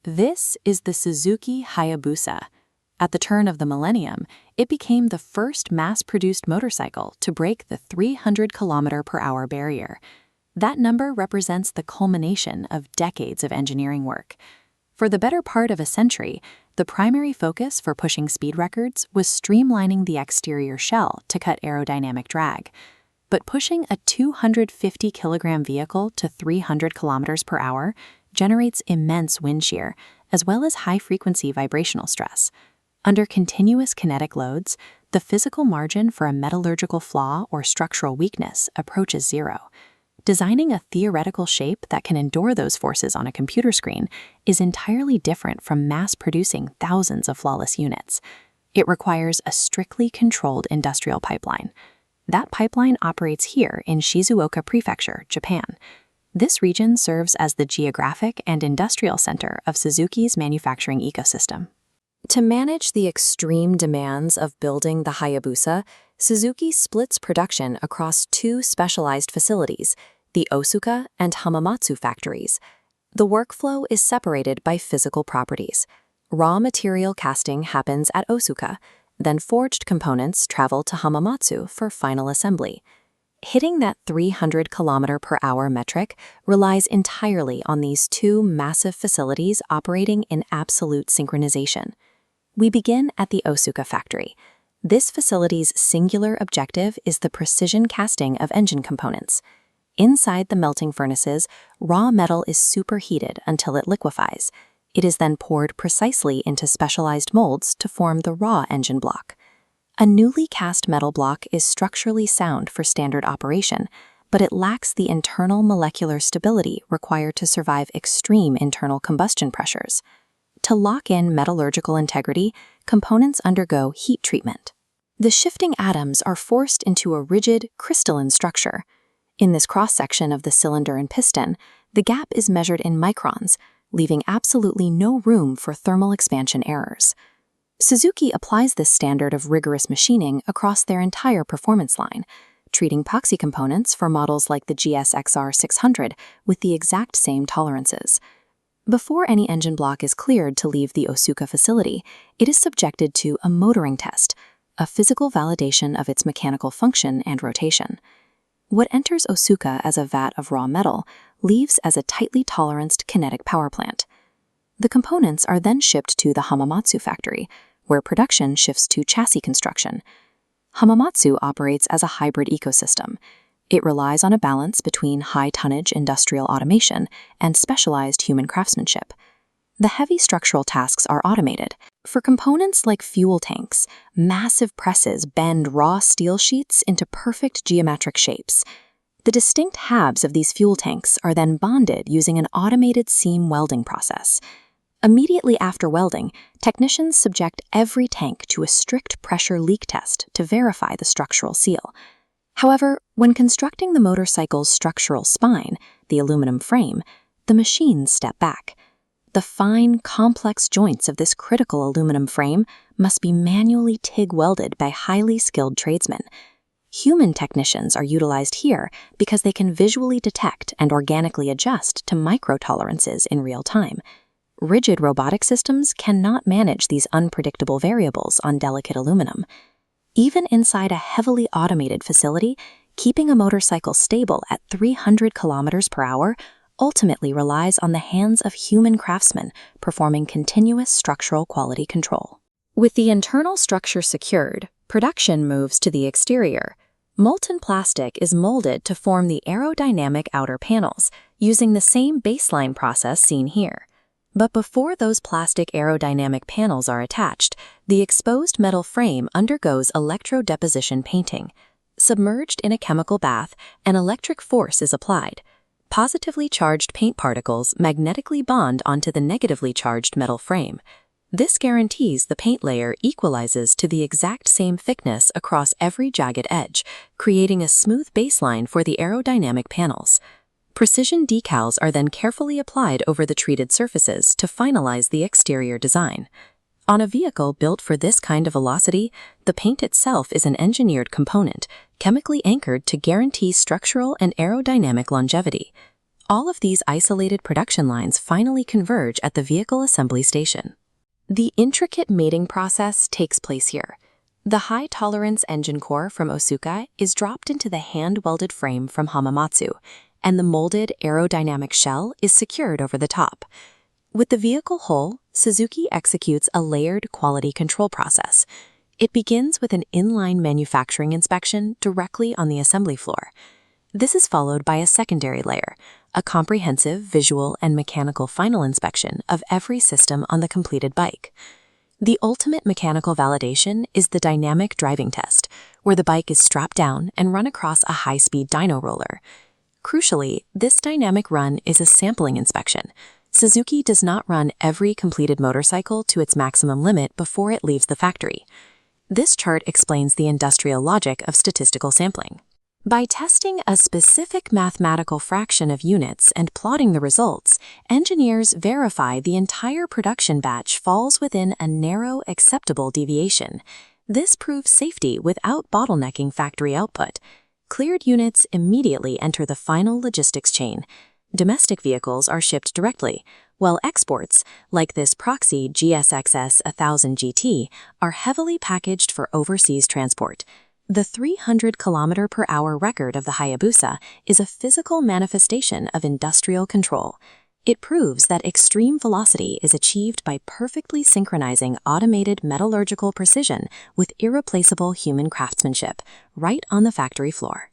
This is the Suzuki Hayabusa. At the turn of the millennium, it became the first mass-produced motorcycle to break the 300 km/h barrier. That number represents the culmination of decades of engineering work. For the better part of a century, the primary focus for pushing speed records was streamlining the exterior shell to cut aerodynamic drag. But pushing a 250-kilogram vehicle to 300 km/h generates immense wind shear, as well as high-frequency vibrational stress. Under continuous kinetic loads, the physical margin for a metallurgical flaw or structural weakness approaches zero. Designing a theoretical shape that can endure those forces on a computer screen is entirely different from mass-producing thousands of flawless units. It requires a strictly controlled industrial pipeline. That pipeline operates here in Shizuoka Prefecture, Japan. This region serves as the geographic and industrial center of Suzuki's manufacturing ecosystem. To manage the extreme demands of building the Hayabusa, Suzuki splits production across two specialized facilities, the Osuka and Hamamatsu factories. The workflow is separated by physical properties. Raw material casting happens at Osuka, then forged components travel to Hamamatsu for final assembly. Hitting that 300 km/h metric relies entirely on these two massive facilities operating in absolute synchronization. We begin at the Osuka factory. This facility's singular objective is the precision casting of engine components. Inside the melting furnaces, raw metal is superheated until it liquefies. It is then poured precisely into specialized molds to form the raw engine block. A newly cast metal block is structurally sound for standard operation, but it lacks the internal molecular stability required to survive extreme internal combustion pressures. To lock in metallurgical integrity, components undergo heat treatment. The shifting atoms are forced into a rigid, crystalline structure. In this cross-section of the cylinder and piston, the gap is measured in microns, leaving absolutely no room for thermal expansion errors. Suzuki applies this standard of rigorous machining across their entire performance line, treating epoxy components for models like the GSXR 600 with the exact same tolerances. Before any engine block is cleared to leave the Osuka facility, it is subjected to a motoring test, a physical validation of its mechanical function and rotation. What enters Osuka as a vat of raw metal leaves as a tightly toleranced kinetic power plant. The components are then shipped to the Hamamatsu factory, where production shifts to chassis construction. Hamamatsu operates as a hybrid ecosystem. It relies on a balance between high-tonnage industrial automation and specialized human craftsmanship. The heavy structural tasks are automated. For components like fuel tanks, massive presses bend raw steel sheets into perfect geometric shapes. The distinct halves of these fuel tanks are then bonded using an automated seam welding process. Immediately after welding, technicians subject every tank to a strict pressure leak test to verify the structural seal. However, when constructing the motorcycle's structural spine, the aluminum frame, the machines step back. The fine, complex joints of this critical aluminum frame must be manually TIG-welded by highly skilled tradesmen. Human technicians are utilized here because they can visually detect and organically adjust to micro-tolerances in real time. Rigid robotic systems cannot manage these unpredictable variables on delicate aluminum. Even inside a heavily automated facility, keeping a motorcycle stable at 300 km/h ultimately relies on the hands of human craftsmen performing continuous structural quality control. With the internal structure secured, production moves to the exterior. Molten plastic is molded to form the aerodynamic outer panels, using the same baseline process seen here. But before those plastic aerodynamic panels are attached, the exposed metal frame undergoes electrodeposition painting. Submerged in a chemical bath, an electric force is applied. Positively charged paint particles magnetically bond onto the negatively charged metal frame. This guarantees the paint layer equalizes to the exact same thickness across every jagged edge, creating a smooth baseline for the aerodynamic panels. Precision decals are then carefully applied over the treated surfaces to finalize the exterior design. On a vehicle built for this kind of velocity, the paint itself is an engineered component, chemically anchored to guarantee structural and aerodynamic longevity. All of these isolated production lines finally converge at the vehicle assembly station. The intricate mating process takes place here. The high-tolerance engine core from Osuka is dropped into the hand-welded frame from Hamamatsu, and the molded aerodynamic shell is secured over the top. With the vehicle whole, Suzuki executes a layered quality control process. It begins with an inline manufacturing inspection directly on the assembly floor. This is followed by a secondary layer, a comprehensive visual and mechanical final inspection of every system on the completed bike. The ultimate mechanical validation is the dynamic driving test, where the bike is strapped down and run across a high-speed dyno roller. Crucially, this dynamic run is a sampling inspection. Suzuki does not run every completed motorcycle to its maximum limit before it leaves the factory. This chart explains the industrial logic of statistical sampling. By testing a specific mathematical fraction of units and plotting the results, engineers verify the entire production batch falls within a narrow, acceptable deviation. This proves safety without bottlenecking factory output. Cleared units immediately enter the final logistics chain. Domestic vehicles are shipped directly, while exports, like this Proxy GSXS 1000 GT, are heavily packaged for overseas transport. The 300 km/h record of the Hayabusa is a physical manifestation of industrial control. It proves that extreme velocity is achieved by perfectly synchronizing automated metallurgical precision with irreplaceable human craftsmanship, right on the factory floor.